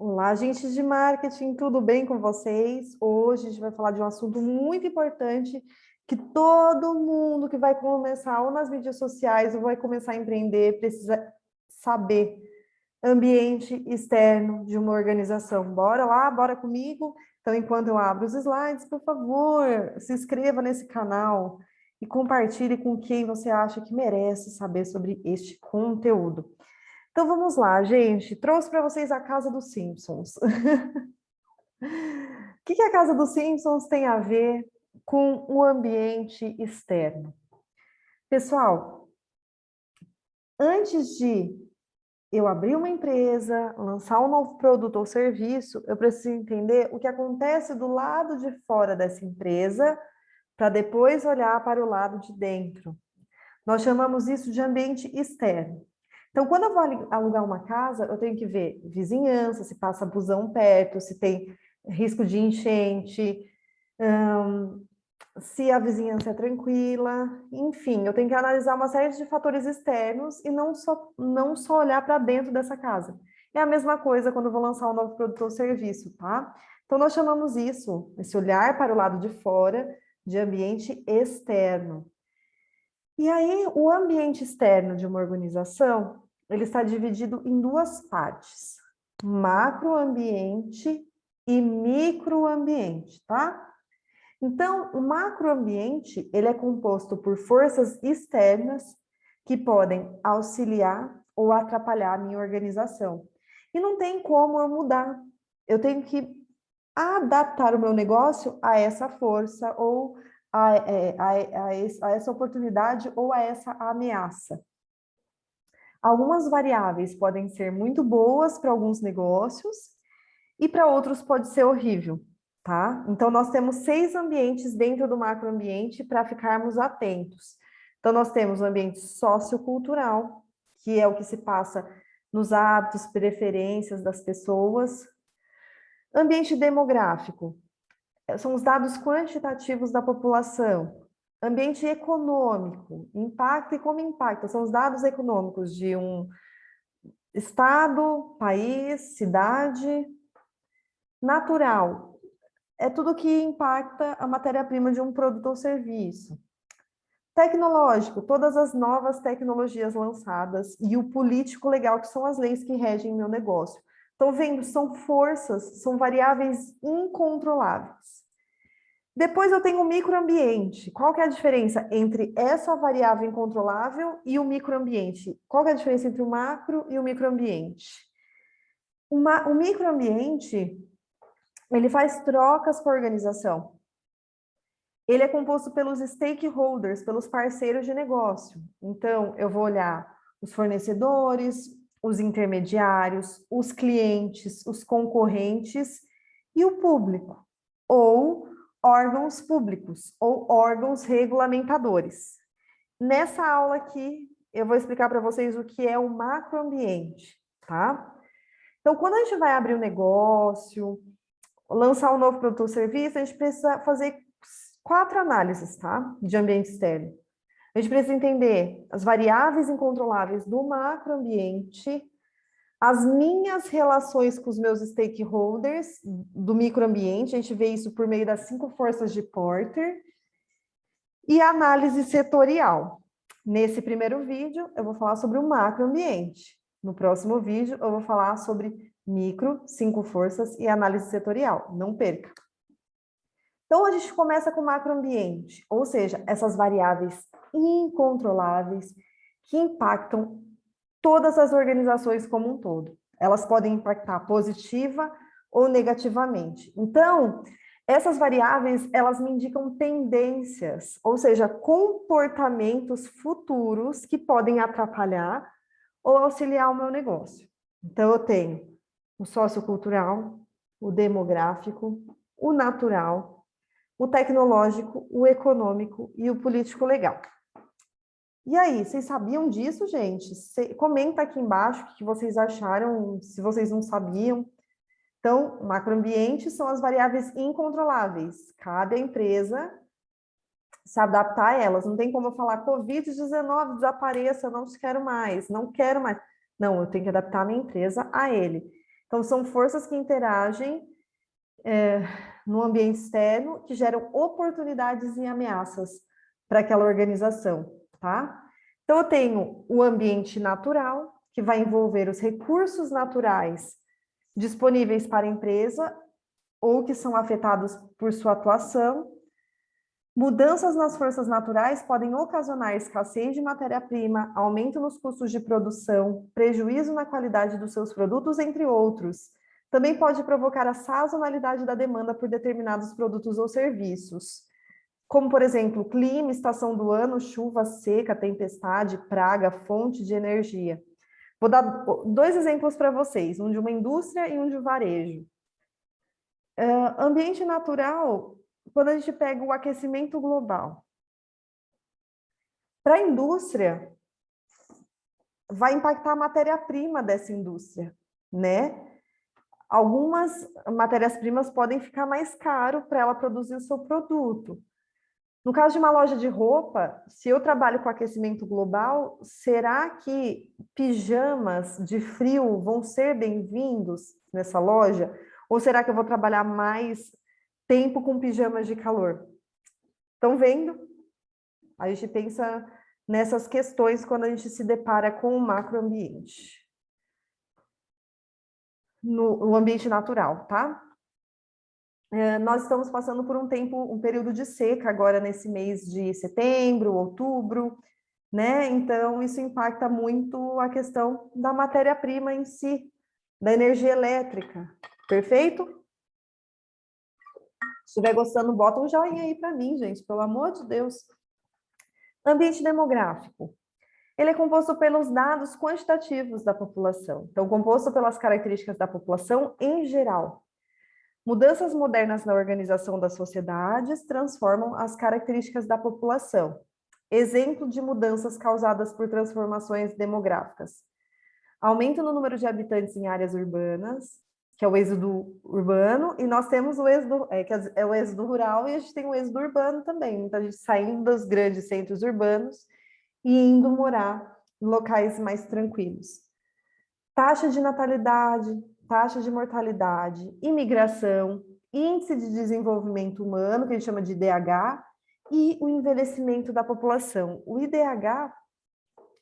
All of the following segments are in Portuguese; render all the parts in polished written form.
Olá, gente de marketing, tudo bem com vocês? Hoje a gente vai falar de um assunto muito importante que todo mundo que vai começar ou nas mídias sociais ou vai começar a empreender precisa saber. Ambiente externo de uma organização. Bora lá, bora comigo? Então, enquanto eu abro os slides, por favor, se inscreva nesse canal e compartilhe com quem você acha que merece saber sobre este conteúdo. Então vamos lá, gente. Trouxe para vocês a Casa dos Simpsons. O que a Casa dos Simpsons tem a ver com o ambiente externo? Pessoal, antes de eu abrir uma empresa, lançar um novo produto ou serviço, eu preciso entender o que acontece do lado de fora dessa empresa para depois olhar para o lado de dentro. Nós chamamos isso de ambiente externo. Então, quando eu vou alugar uma casa, eu tenho que ver vizinhança, se passa busão perto, se tem risco de enchente, se a vizinhança é tranquila, enfim, eu tenho que analisar uma série de fatores externos e não só olhar para dentro dessa casa. É a mesma coisa quando eu vou lançar um novo produto ou serviço, tá? Então, nós chamamos isso, esse olhar para o lado de fora, de ambiente externo. E aí, o ambiente externo de uma organização, ele está dividido em duas partes: macroambiente e microambiente, tá? Então, o macroambiente, ele é composto por forças externas que podem auxiliar ou atrapalhar a minha organização. E não tem como eu mudar. Eu tenho que adaptar o meu negócio a essa força ou a essa oportunidade ou a essa ameaça. Algumas variáveis podem ser muito boas para alguns negócios e para outros pode ser horrível, tá? Então, nós temos 6 ambientes dentro do macroambiente para ficarmos atentos. Então, nós temos o ambiente sociocultural, que é o que se passa nos hábitos, preferências das pessoas. Ambiente demográfico, são os dados quantitativos da população. Ambiente econômico, impacto e como impacta, são os dados econômicos de um estado, país, cidade. Natural, é tudo que impacta a matéria-prima de um produto ou serviço. Tecnológico, todas as novas tecnologias lançadas e o político legal, que são as leis que regem meu negócio. Estão vendo? São forças, são variáveis incontroláveis. Depois eu tenho o microambiente. Qual que é a diferença entre essa variável incontrolável e o microambiente? Qual que é a diferença entre o macro e o microambiente? O microambiente, ele faz trocas com a organização. Ele é composto pelos stakeholders, pelos parceiros de negócio. Então, eu vou olhar os fornecedores, os intermediários, os clientes, os concorrentes e o público, ou órgãos públicos, ou órgãos regulamentadores. Nessa aula aqui, eu vou explicar para vocês o que é o macroambiente, tá? Então, quando a gente vai abrir um negócio, lançar um novo produto ou serviço, a gente precisa fazer 4 análises, tá? De ambiente externo. A gente precisa entender as variáveis incontroláveis do macroambiente, as minhas relações com os meus stakeholders do microambiente, a gente vê isso por meio das 5 forças de Porter, e a análise setorial. Nesse primeiro vídeo, eu vou falar sobre o macroambiente. No próximo vídeo, eu vou falar sobre micro, 5 forças e análise setorial. Não perca! Então, a gente começa com o macroambiente, ou seja, essas variáveis incontroláveis que impactam todas as organizações como um todo. Elas podem impactar positiva ou negativamente. Então, essas variáveis, elas me indicam tendências, ou seja, comportamentos futuros que podem atrapalhar ou auxiliar o meu negócio. Então, eu tenho o sociocultural, o demográfico, o natural, o tecnológico, o econômico e o político legal. E aí, vocês sabiam disso, gente? Comenta aqui embaixo o que vocês acharam, se vocês não sabiam. Então, macroambiente são as variáveis incontroláveis. Cabe à empresa se adaptar a elas. Não tem como eu falar Covid-19 desapareça, não quero mais, não quero mais. Não, eu tenho que adaptar a minha empresa a ele. Então, são forças que interagem no ambiente externo, que geram oportunidades e ameaças para aquela organização, tá? Então, eu tenho o ambiente natural, que vai envolver os recursos naturais disponíveis para a empresa ou que são afetados por sua atuação. Mudanças nas forças naturais podem ocasionar escassez de matéria-prima, aumento nos custos de produção, prejuízo na qualidade dos seus produtos, entre outros. Também pode provocar a sazonalidade da demanda por determinados produtos ou serviços, como, por exemplo, clima, estação do ano, chuva, seca, tempestade, praga, fonte de energia. Vou dar 2 exemplos para vocês, um de uma indústria e um de varejo. Ambiente natural, quando a gente pega o aquecimento global. Para a indústria, vai impactar a matéria-prima dessa indústria, né? Algumas matérias-primas podem ficar mais caro para ela produzir o seu produto. No caso de uma loja de roupa, se eu trabalho com aquecimento global, será que pijamas de frio vão ser bem-vindos nessa loja? Ou será que eu vou trabalhar mais tempo com pijamas de calor? Estão vendo? A gente pensa nessas questões quando a gente se depara com o macroambiente. No ambiente natural, tá? Nós estamos passando por um período de seca agora nesse mês de setembro, outubro, né? Então, isso impacta muito a questão da matéria-prima em si, da energia elétrica. Perfeito? Se estiver gostando, bota um joinha aí para mim, gente, pelo amor de Deus. Ambiente demográfico. Ele é composto pelos dados quantitativos da população. Então, composto pelas características da população em geral. Mudanças modernas na organização das sociedades transformam as características da população. Exemplo de mudanças causadas por transformações demográficas. Aumento no número de habitantes em áreas urbanas, que é o êxodo urbano, e nós temos o êxodo, que é o êxodo rural, e a gente tem o êxodo urbano também. Muita gente saindo dos grandes centros urbanos e indo morar em locais mais tranquilos. Taxa de natalidade, taxa de mortalidade, imigração, índice de desenvolvimento humano, que a gente chama de IDH, e o envelhecimento da população. O IDH,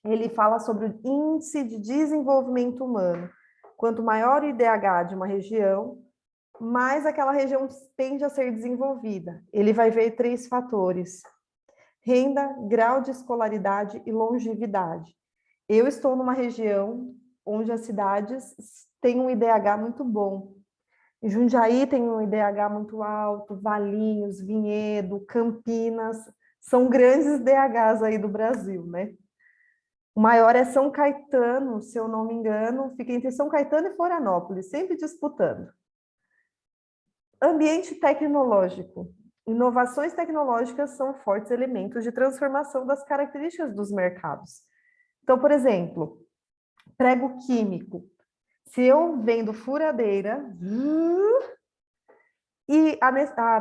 ele fala sobre o índice de desenvolvimento humano. Quanto maior o IDH de uma região, mais aquela região tende a ser desenvolvida. Ele vai ver 3 fatores: renda, grau de escolaridade e longevidade. Eu estou numa região onde as cidades têm um IDH muito bom. Jundiaí tem um IDH muito alto, Valinhos, Vinhedo, Campinas, são grandes IDHs aí do Brasil, né? O maior é São Caetano, se eu não me engano, fica entre São Caetano e Florianópolis, sempre disputando. Ambiente tecnológico. Inovações tecnológicas são fortes elementos de transformação das características dos mercados. Então, por exemplo, prego químico. Se eu vendo furadeira e a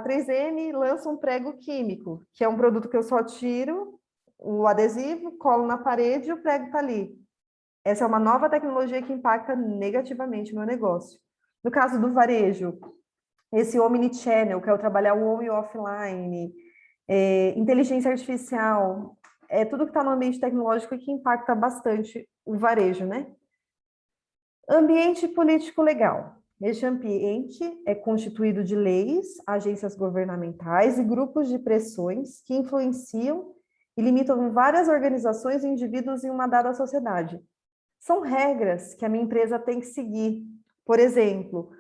3M lança um prego químico, que é um produto que eu só tiro o adesivo, colo na parede e o prego está ali. Essa é uma nova tecnologia que impacta negativamente o meu negócio. No caso do varejo, esse omnichannel, que é o trabalhar o on e offline, inteligência artificial, é tudo que está no ambiente tecnológico e que impacta bastante o varejo, né? Ambiente político legal. Este ambiente é constituído de leis, agências governamentais e grupos de pressões que influenciam e limitam várias organizações e indivíduos em uma dada sociedade. São regras que a minha empresa tem que seguir. Por exemplo,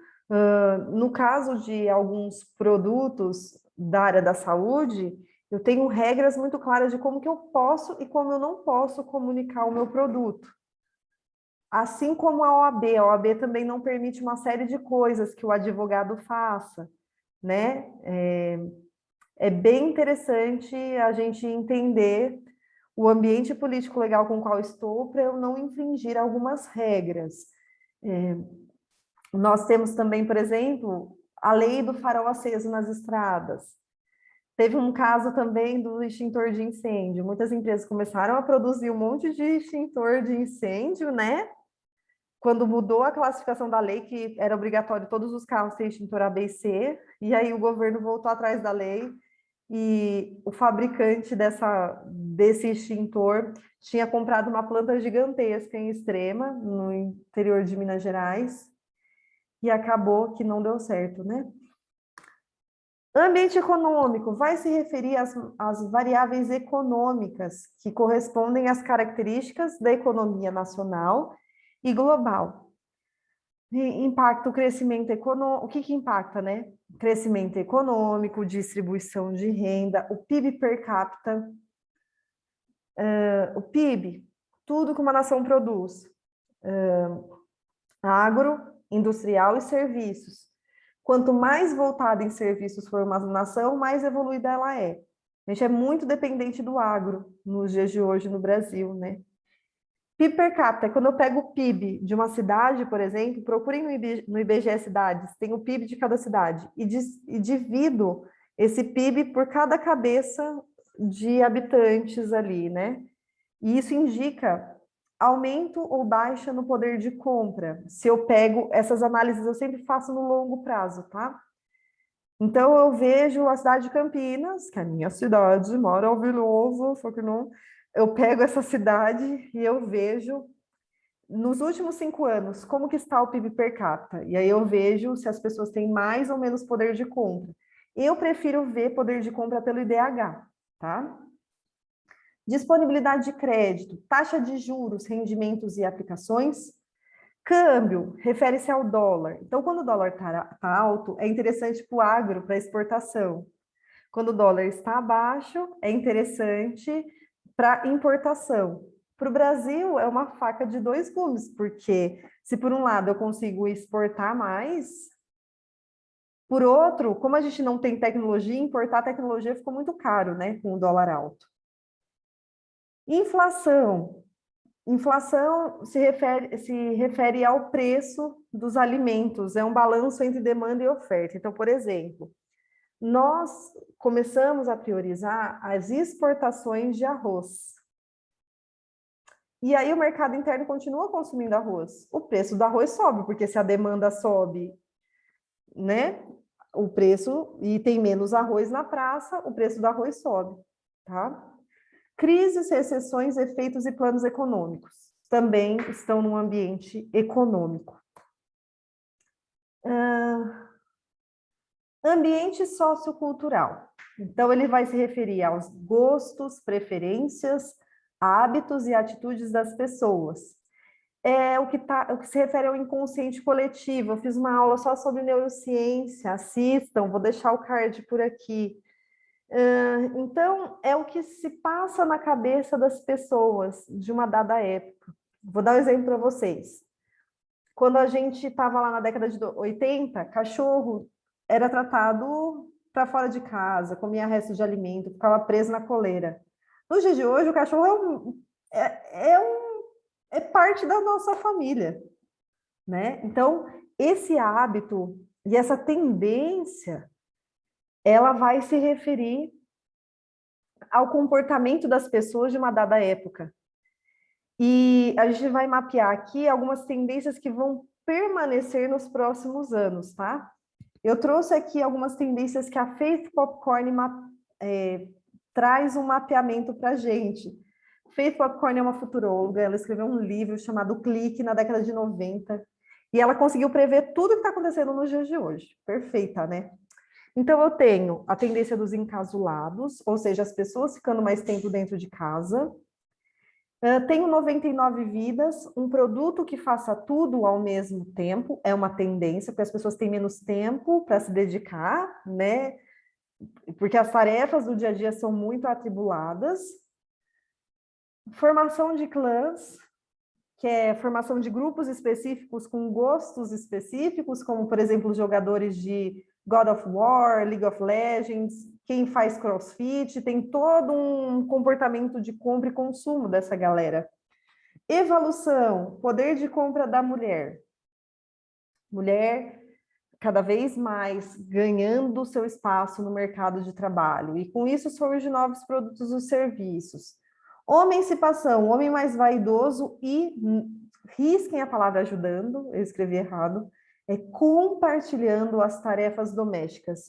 no caso de alguns produtos da área da saúde, eu tenho regras muito claras de como que eu posso e como eu não posso comunicar o meu produto. Assim como a OAB também não permite uma série de coisas que o advogado faça, né? É bem interessante a gente entender o ambiente político legal com o qual estou para eu não infringir algumas regras. Nós temos também, por exemplo, a lei do farol aceso nas estradas. Teve um caso também do extintor de incêndio. Muitas empresas começaram a produzir um monte de extintor de incêndio, né? quando mudou a classificação da lei, que era obrigatório todos os carros terem extintor A, B e C, e aí o governo voltou atrás da lei, e o fabricante desse extintor tinha comprado uma planta gigantesca em Extrema, no interior de Minas Gerais, e acabou que não deu certo, né? Ambiente econômico vai se referir às variáveis econômicas que correspondem às características da economia nacional e global. E impacta o crescimento econômico, o que impacta, né? Crescimento econômico, distribuição de renda, o PIB per capita, o PIB, tudo que uma nação produz, agro, industrial e serviços. Quanto mais voltada em serviços for uma nação, mais evoluída ela é. A gente é muito dependente do agro nos dias de hoje no Brasil, né? PIB per capita, quando eu pego o PIB de uma cidade, por exemplo, procurem no IBGE cidades, tem o PIB de cada cidade, e divido esse PIB por cada cabeça de habitantes ali, né? E isso indica aumento ou baixa no poder de compra. Se eu pego essas análises, eu sempre faço no longo prazo, tá? Então, eu vejo a cidade de Campinas, que é a minha cidade, maravilhoso, só que não... Eu pego essa cidade e eu vejo, nos últimos 5 anos, como que está o PIB per capita. E aí eu vejo se as pessoas têm mais ou menos poder de compra. Eu prefiro ver poder de compra pelo IDH, tá? Disponibilidade de crédito, taxa de juros, rendimentos e aplicações. Câmbio, refere-se ao dólar. Então, quando o dólar está alto, é interessante para o agro, para exportação. Quando o dólar está abaixo, é interessante para importação. Para o Brasil, é uma faca de dois gumes, porque se por um lado eu consigo exportar mais, por outro, como a gente não tem tecnologia, importar tecnologia ficou muito caro, né, com o dólar alto. Inflação. Inflação se refere ao preço dos alimentos, é um balanço entre demanda e oferta. Então, por exemplo, nós começamos a priorizar as exportações de arroz. E aí o mercado interno continua consumindo arroz. O preço do arroz sobe, porque se a demanda sobe, né, o preço, e tem menos arroz na praça, o preço do arroz sobe, tá? Crises, recessões, efeitos e planos econômicos também estão no ambiente econômico. Ambiente sociocultural. Então, ele vai se referir aos gostos, preferências, hábitos e atitudes das pessoas. É o que se refere ao inconsciente coletivo. Eu fiz uma aula só sobre neurociência, assistam, vou deixar o card por aqui. Então, é o que se passa na cabeça das pessoas de uma dada época. Vou dar um exemplo para vocês. Quando a gente estava lá na década de 80, cachorro era tratado para fora de casa, comia restos de alimento, ficava preso na coleira. Nos dias de hoje, o cachorro é parte da nossa família, né? Então, esse hábito e essa tendência, ela vai se referir ao comportamento das pessoas de uma dada época. E a gente vai mapear aqui algumas tendências que vão permanecer nos próximos anos, tá? Eu trouxe aqui algumas tendências que a Faith Popcorn traz um mapeamento para a gente. Faith Popcorn é uma futuróloga, ela escreveu um livro chamado Clique na década de 90, e ela conseguiu prever tudo que está acontecendo nos dias de hoje. Perfeita, né? Então, eu tenho a tendência dos encasulados, ou seja, as pessoas ficando mais tempo dentro de casa. Tenho 99 vidas, um produto que faça tudo ao mesmo tempo, é uma tendência, porque as pessoas têm menos tempo para se dedicar, né? Porque as tarefas do dia a dia são muito atribuladas. Formação de clãs, que é formação de grupos específicos com gostos específicos, como, por exemplo, os jogadores de God of War, League of Legends, quem faz CrossFit, tem todo um comportamento de compra e consumo dessa galera. Evolução, poder de compra da mulher. Mulher cada vez mais ganhando seu espaço no mercado de trabalho, e com isso surgem novos produtos e serviços. Emancipação, homem mais vaidoso e risquem a palavra ajudando, eu escrevi errado, é compartilhando as tarefas domésticas.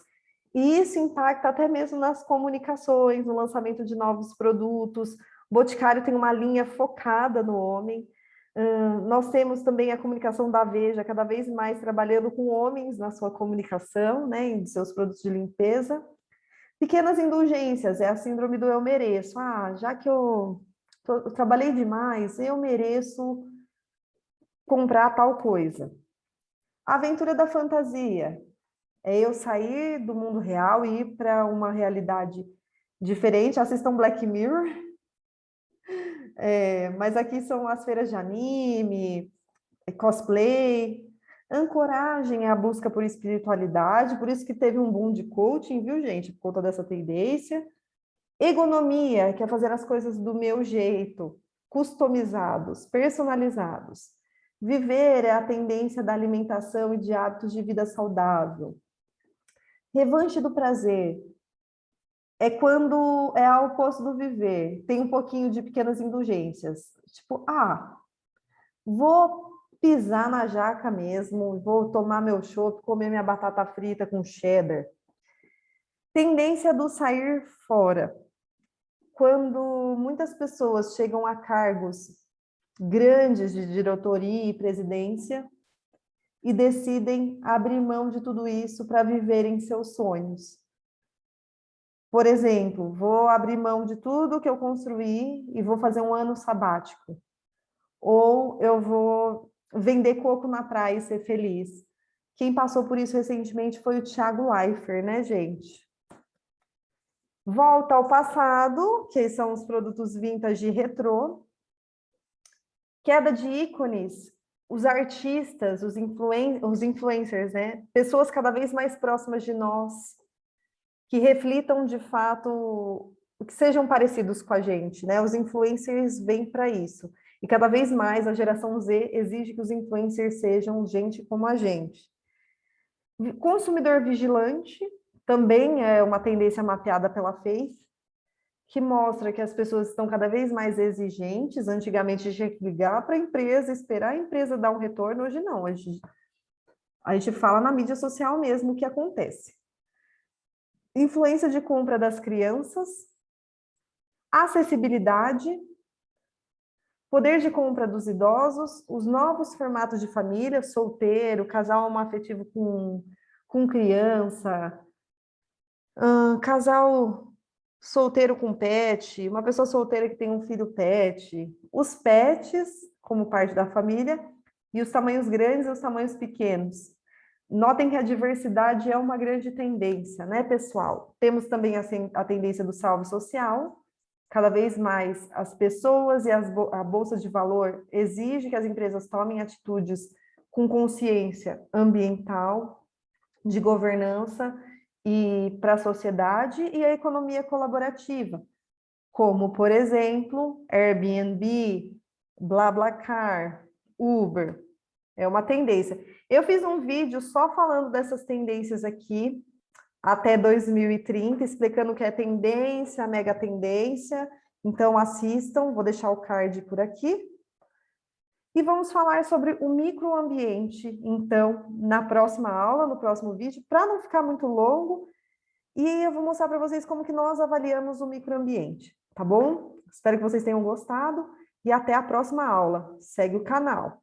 E isso impacta até mesmo nas comunicações, no lançamento de novos produtos. O Boticário tem uma linha focada no homem. Nós temos também a comunicação da Veja, cada vez mais trabalhando com homens na sua comunicação, né, em seus produtos de limpeza. Pequenas indulgências, é a síndrome do eu mereço. Ah, já que eu trabalhei demais, eu mereço comprar tal coisa. A aventura da fantasia é eu sair do mundo real e ir para uma realidade diferente. Assistam Black Mirror. Mas aqui são as feiras de anime, cosplay. Ancoragem é a busca por espiritualidade, por isso que teve um boom de coaching, viu, gente? Por conta dessa tendência. Egonomia, que é fazer as coisas do meu jeito, customizados, personalizados. Viver é a tendência da alimentação e de hábitos de vida saudável. Revanche do prazer é quando é ao oposto do viver. Tem um pouquinho de pequenas indulgências. Tipo, vou pisar na jaca mesmo, vou tomar meu chopp, comer minha batata frita com cheddar. Tendência do sair fora. Quando muitas pessoas chegam a cargos grandes de diretoria e presidência e decidem abrir mão de tudo isso para viverem seus sonhos. Por exemplo, vou abrir mão de tudo que eu construí e vou fazer um ano sabático. Ou eu vou vender coco na praia e ser feliz. Quem passou por isso recentemente foi o Thiago Leifert, né, gente? Volta ao passado, que são os produtos vintage retrô. Queda de ícones, os artistas, os influencers, né? Pessoas cada vez mais próximas de nós, que reflitam de fato, que sejam parecidos com a gente, né? Os influencers vêm para isso. E cada vez mais a geração Z exige que os influencers sejam gente como a gente. Consumidor vigilante também é uma tendência mapeada pela Face, que mostra que as pessoas estão cada vez mais exigentes. Antigamente tinha que ligar para a empresa, esperar a empresa dar um retorno, hoje não, a gente fala na mídia social mesmo o que acontece. Influência de compra das crianças, acessibilidade, poder de compra dos idosos, os novos formatos de família, solteiro, casal homoafetivo com criança, casal solteiro com pet, uma pessoa solteira que tem um filho pet, os pets como parte da família, e os tamanhos grandes e os tamanhos pequenos. Notem que a diversidade é uma grande tendência, né, pessoal? Temos também a tendência do salve social. Cada vez mais as pessoas e a Bolsa de Valor exige que as empresas tomem atitudes com consciência ambiental, de governança e para a sociedade, e a economia colaborativa, como, por exemplo, Airbnb, BlaBlaCar, Uber. É uma tendência. Eu fiz um vídeo só falando dessas tendências aqui, até 2030, explicando o que é tendência, mega tendência. Então, assistam, vou deixar o card por aqui. E vamos falar sobre o microambiente, então, na próxima aula, no próximo vídeo, para não ficar muito longo. E eu vou mostrar para vocês como que nós avaliamos o microambiente, tá bom? Espero que vocês tenham gostado e até a próxima aula. Segue o canal.